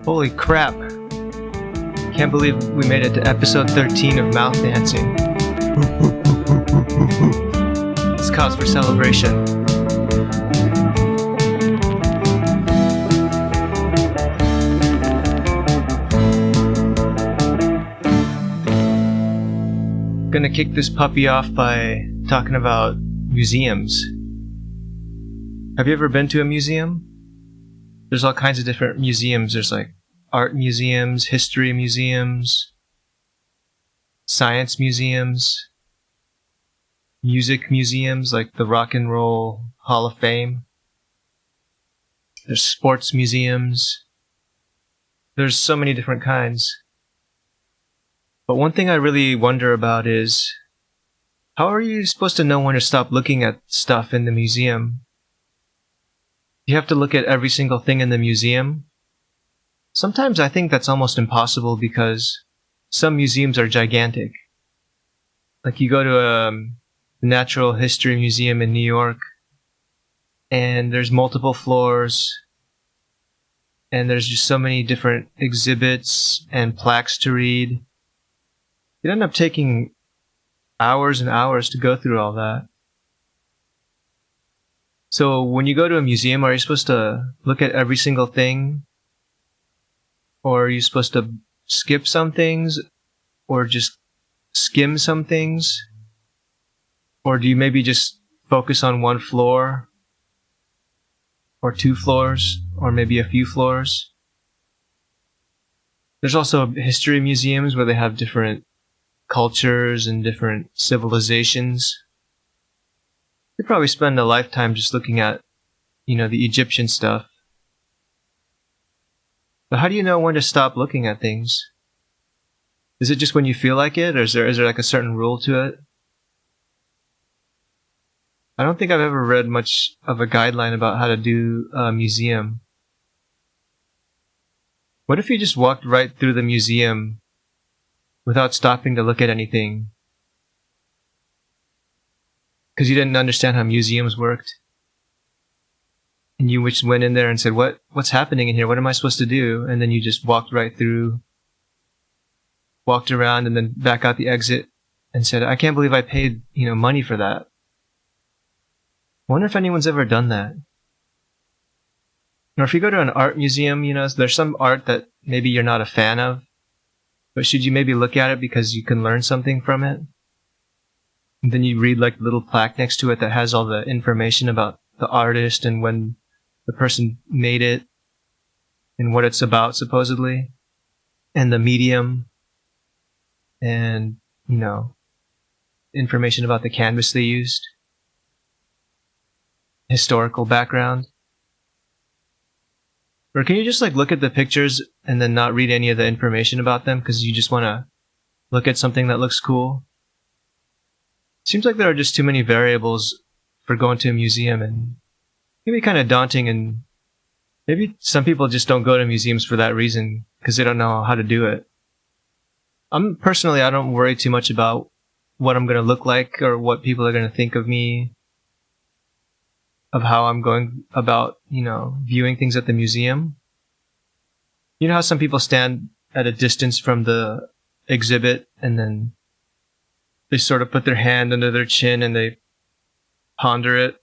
Holy crap. Can't believe we made it to episode 13 of Mouth Dancing. It's cause for celebration. Gonna kick this puppy off by talking about museums. Have you ever been to a museum? There's all kinds of different museums. There's like art museums, history museums, science museums, music museums like the Rock and Roll Hall of Fame. There's sports museums. There's so many different kinds. But one thing I really wonder about is, how are you supposed to know when to stop looking at stuff in the museum? You have to look at every single thing in the museum. Sometimes I think that's almost impossible because some museums are gigantic. Like you go to a Natural History Museum in New York, and there's multiple floors, and there's just so many different exhibits and plaques to read. You'd end up taking hours and hours to go through all that. So when you go to a museum, are you supposed to look at every single thing? Or are you supposed to skip some things? Or just skim some things? Or do you maybe just focus on one floor? Or two floors? Or maybe a few floors? There's also history museums where they have different cultures and different civilizations. You probably spend a lifetime just looking at, the Egyptian stuff. But how do you know when to stop looking at things? Is it just when you feel like it, or is there like a certain rule to it? I don't think I've ever read much of a guideline about how to do a museum. What if you just walked right through the museum without stopping to look at anything? Because you didn't understand how museums worked. And you just went in there and said, what's happening in here? What am I supposed to do? And then you just walked right through, walked around, and then back out the exit and said, I can't believe I paid, money for that. I wonder if anyone's ever done that. Or if you go to an art museum, there's some art that maybe you're not a fan of, but should you maybe look at it because you can learn something from it? And then you read like a little plaque next to it that has all the information about the artist and when the person made it and what it's about supposedly, and the medium, and, information about the canvas they used, historical background. Or can you just look at the pictures and then not read any of the information about them because you just want to look at something that looks cool? Seems like there are just too many variables for going to a museum, and it can be kind of daunting, and maybe some people just don't go to museums for that reason because they don't know how to do it. Personally, I don't worry too much about what I'm going to look like or what people are going to think of me, of how I'm going about, viewing things at the museum. You know how some people stand at a distance from the exhibit and then they sort of put their hand under their chin and they ponder it,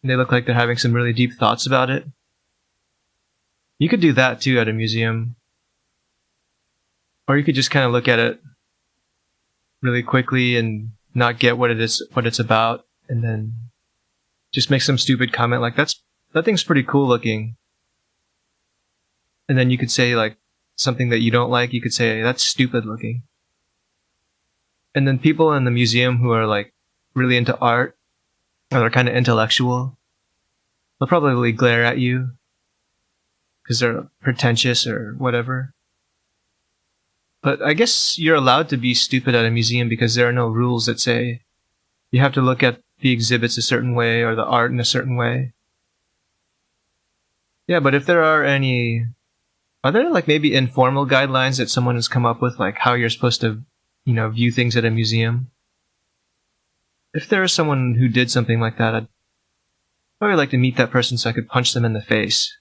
and they look like they're having some really deep thoughts about it? You could do that too at a museum. Or you could just kind of look at it really quickly and not get what it's about, and then just make some stupid comment like, that thing's pretty cool looking. And then you could say something that you don't like, you could say, that's stupid looking. And then people in the museum who are really into art, or they're kind of intellectual, they'll probably glare at you because they're pretentious or whatever. But I guess you're allowed to be stupid at a museum because there are no rules that say you have to look at the exhibits a certain way or the art in a certain way. Yeah, but if there are there maybe informal guidelines that someone has come up with, how you're supposed to view things at a museum? If there is someone who did something like that, I'd probably like to meet that person so I could punch them in the face.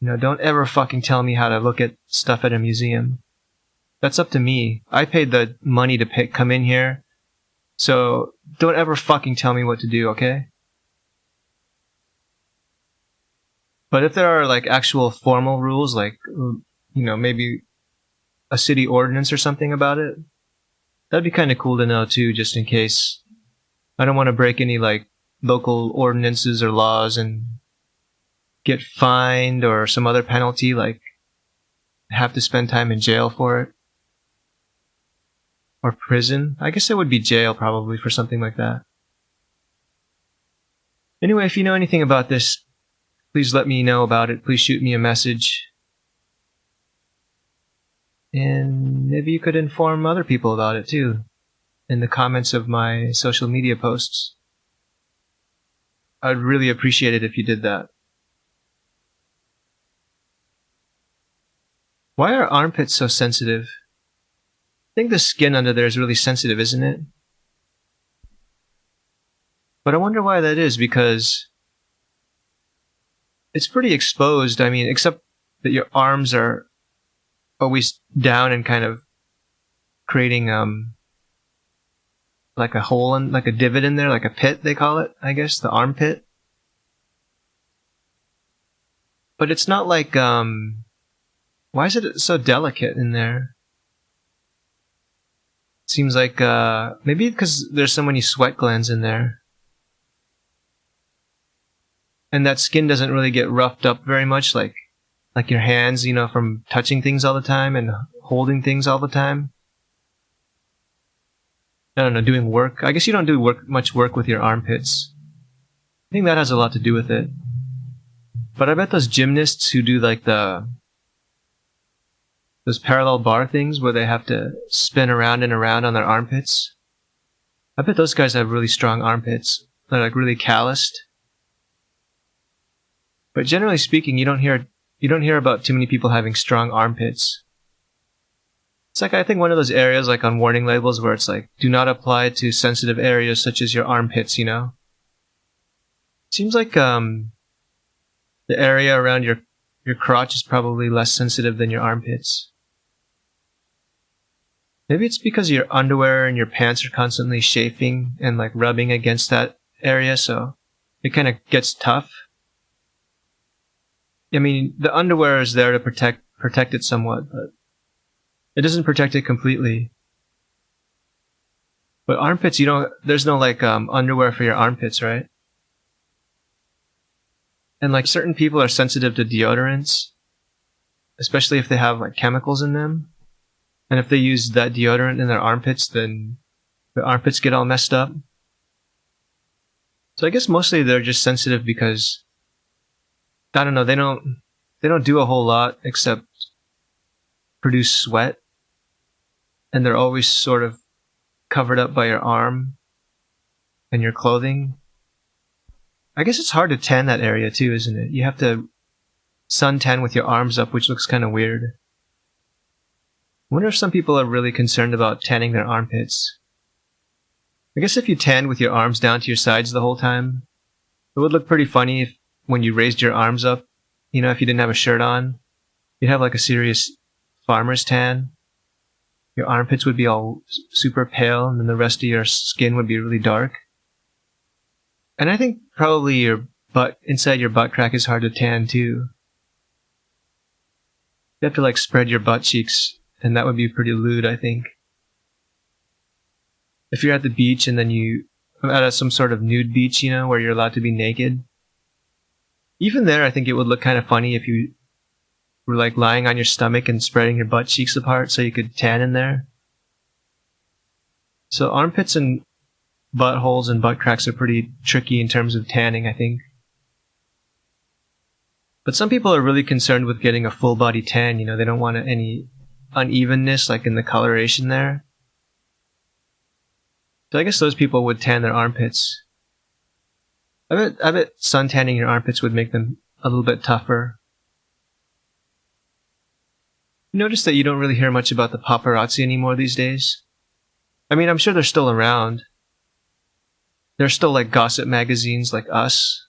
Don't ever fucking tell me how to look at stuff at a museum. That's up to me. I paid the money to come in here, so don't ever fucking tell me what to do, okay? But if there are like actual formal rules, like, maybe a city ordinance or something about it, that'd be kind of cool to know too, just in case. I don't want to break any like local ordinances or laws and get fined or some other penalty, like have to spend time in jail for it. Or prison. I guess it would be jail probably for something like that. Anyway, if you know anything about this, please let me know about it. Please shoot me a message. And maybe you could inform other people about it too, in the comments of my social media posts. I'd really appreciate it if you did that. Why are armpits so sensitive? I think the skin under there is really sensitive, isn't it? But I wonder why that is, because it's pretty exposed. I mean, except that your arms are always down and kind of creating like a hole in, like a divot in there, like a pit they call it, I guess, the armpit. But it's not like why is it so delicate in there? It seems like maybe because there's so many sweat glands in there. And that skin doesn't really get roughed up very much, like your hands, from touching things all the time and holding things all the time. I don't know, doing work. I guess you don't do much work with your armpits. I think that has a lot to do with it. But I bet those gymnasts who do like those parallel bar things where they have to spin around and around on their armpits, I bet those guys have really strong armpits. They're like really calloused. But generally speaking, you don't hear about too many people having strong armpits. It's like, I think, one of those areas like on warning labels where it's like, do not apply to sensitive areas such as your armpits, It seems like the area around your crotch is probably less sensitive than your armpits. Maybe it's because your underwear and your pants are constantly chafing and like rubbing against that area, so it kind of gets tough. I mean, the underwear is there to protect it somewhat, but it doesn't protect it completely. But armpits, there's no like underwear for your armpits, right? And like certain people are sensitive to deodorants, especially if they have like chemicals in them. And if they use that deodorant in their armpits, then the armpits get all messed up. So I guess mostly they're just sensitive because, I don't know, they don't do a whole lot except produce sweat. And they're always sort of covered up by your arm and your clothing. I guess it's hard to tan that area too, isn't it? You have to suntan with your arms up, which looks kind of weird. I wonder if some people are really concerned about tanning their armpits. I guess if you tanned with your arms down to your sides the whole time, it would look pretty funny when you raised your arms up, if you didn't have a shirt on. You'd have like a serious farmer's tan. Your armpits would be all super pale, and then the rest of your skin would be really dark. And I think probably your inside your butt crack is hard to tan too. You have to like spread your butt cheeks, and that would be pretty lewd, I think. If you're at the beach and then at some sort of nude beach, where you're allowed to be naked. Even there, I think it would look kind of funny if you were like lying on your stomach and spreading your butt cheeks apart so you could tan in there. So armpits and buttholes and butt cracks are pretty tricky in terms of tanning, I think. But some people are really concerned with getting a full body tan. They don't want any unevenness like in the coloration there. So I guess those people would tan their armpits. I bet sun tanning your armpits would make them a little bit tougher. You notice that you don't really hear much about the paparazzi anymore these days? I mean, I'm sure they're still around. There's still like gossip magazines like Us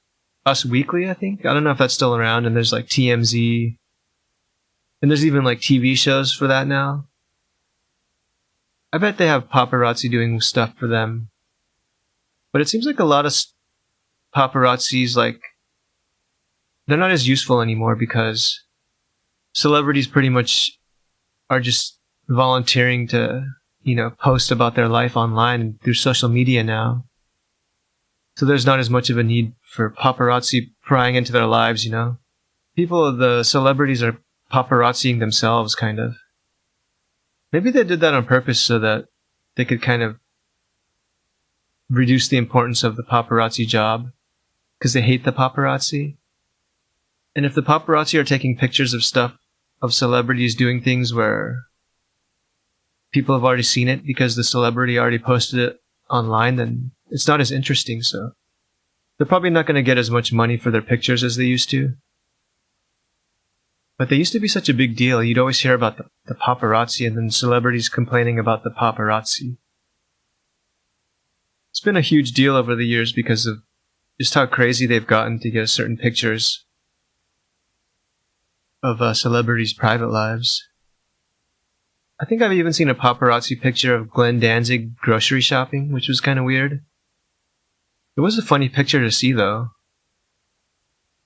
Us Weekly, I think. I don't know if that's still around. And there's like TMZ. And there's even like TV shows for that now. I bet they have paparazzi doing stuff for them. But it seems like a lot of paparazzis, like, they're not as useful anymore because celebrities pretty much are just volunteering to, post about their life online and through social media now. So there's not as much of a need for paparazzi prying into their lives, the celebrities are paparazziing themselves, kind of. Maybe they did that on purpose so that they could kind of reduce the importance of the paparazzi job because they hate the paparazzi. And if the paparazzi are taking pictures of stuff, of celebrities doing things where people have already seen it because the celebrity already posted it online, then it's not as interesting, so they're probably not going to get as much money for their pictures as they used to. But they used to be such a big deal. You'd always hear about the paparazzi and then celebrities complaining about the paparazzi. It's been a huge deal over the years because of just how crazy they've gotten to get certain pictures of celebrities' private lives. I think I've even seen a paparazzi picture of Glenn Danzig grocery shopping, which was kind of weird. It was a funny picture to see, though.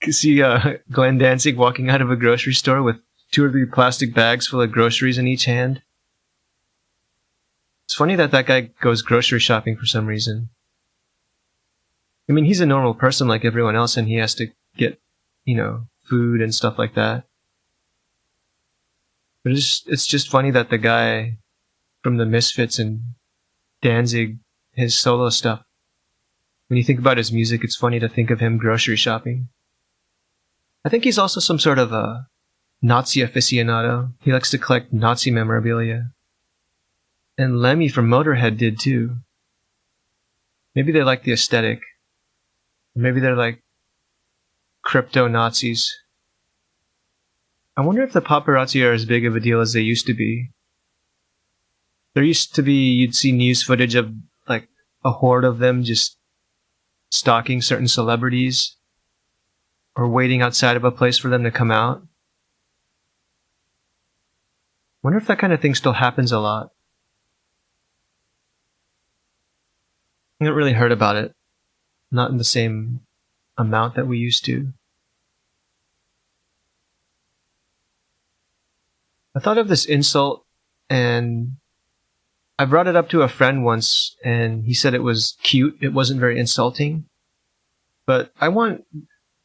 You see Glenn Danzig walking out of a grocery store with 2 or 3 plastic bags full of groceries in each hand. It's funny that guy goes grocery shopping for some reason. I mean, he's a normal person like everyone else, and he has to get, food and stuff like that. But it's just funny that the guy from the Misfits and Danzig, his solo stuff, when you think about his music, it's funny to think of him grocery shopping. I think he's also some sort of a Nazi aficionado. He likes to collect Nazi memorabilia. And Lemmy from Motorhead did too. Maybe they like the aesthetic. Maybe they're like crypto-Nazis. I wonder if the paparazzi are as big of a deal as they used to be. There used to be, you'd see news footage of like a horde of them just stalking certain celebrities or waiting outside of a place for them to come out. Wonder if that kind of thing still happens a lot. I haven't really heard about it. Not in the same amount that we used to. I thought of this insult, and I brought it up to a friend once, and he said it was cute. It wasn't very insulting. But I want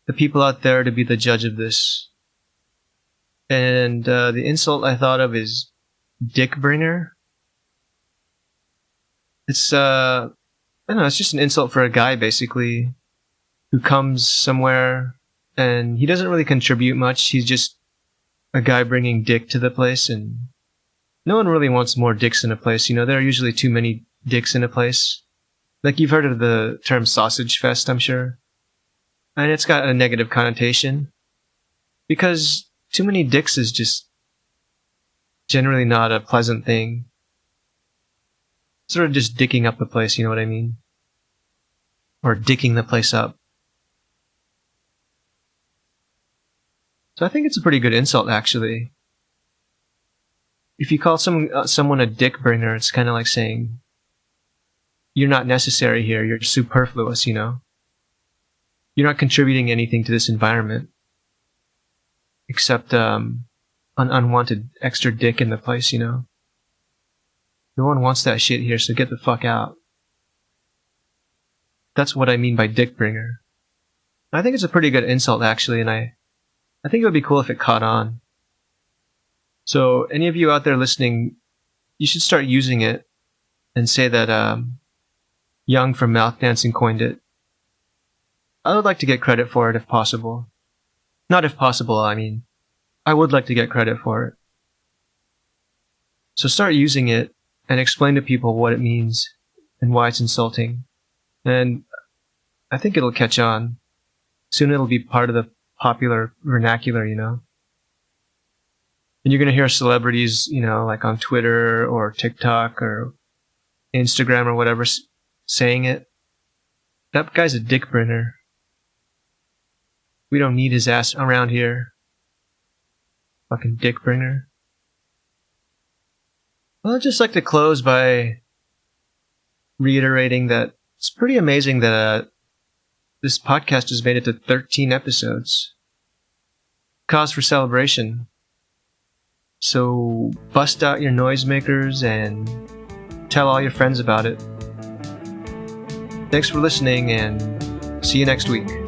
the people out there to be the judge of this. And the insult I thought of is dick bringer. It's, I don't know, it's just an insult for a guy, basically, who comes somewhere, and he doesn't really contribute much. He's just a guy bringing dick to the place, and no one really wants more dicks in a place. There are usually too many dicks in a place. Like, you've heard of the term sausage fest, I'm sure. And it's got a negative connotation. Because too many dicks is just generally not a pleasant thing. Sort of just dicking up the place, you know what I mean? Or dicking the place up. So I think it's a pretty good insult, actually. If you call someone a dick bringer, it's kind of like saying, you're not necessary here, you're superfluous, You're not contributing anything to this environment. Except an unwanted extra dick in the place, No one wants that shit here, so get the fuck out. That's what I mean by dick bringer. I think it's a pretty good insult, actually, and I think it would be cool if it caught on. So, any of you out there listening, you should start using it and say that Young from Mouth Dancing coined it. I would like to get credit for it if possible. Not if possible, I mean, I would like to get credit for it. So start using it and explain to people what it means and why it's insulting. And I think it'll catch on. Soon it'll be part of the popular vernacular, And you're going to hear celebrities, like on Twitter or TikTok or Instagram or whatever, saying it. That guy's a dick bringer. We don't need his ass around here. Fucking dick bringer. Well, I'd just like to close by reiterating that it's pretty amazing that this podcast has made it to 13 episodes. Cause for celebration. So bust out your noisemakers and tell all your friends about it. Thanks for listening and see you next week.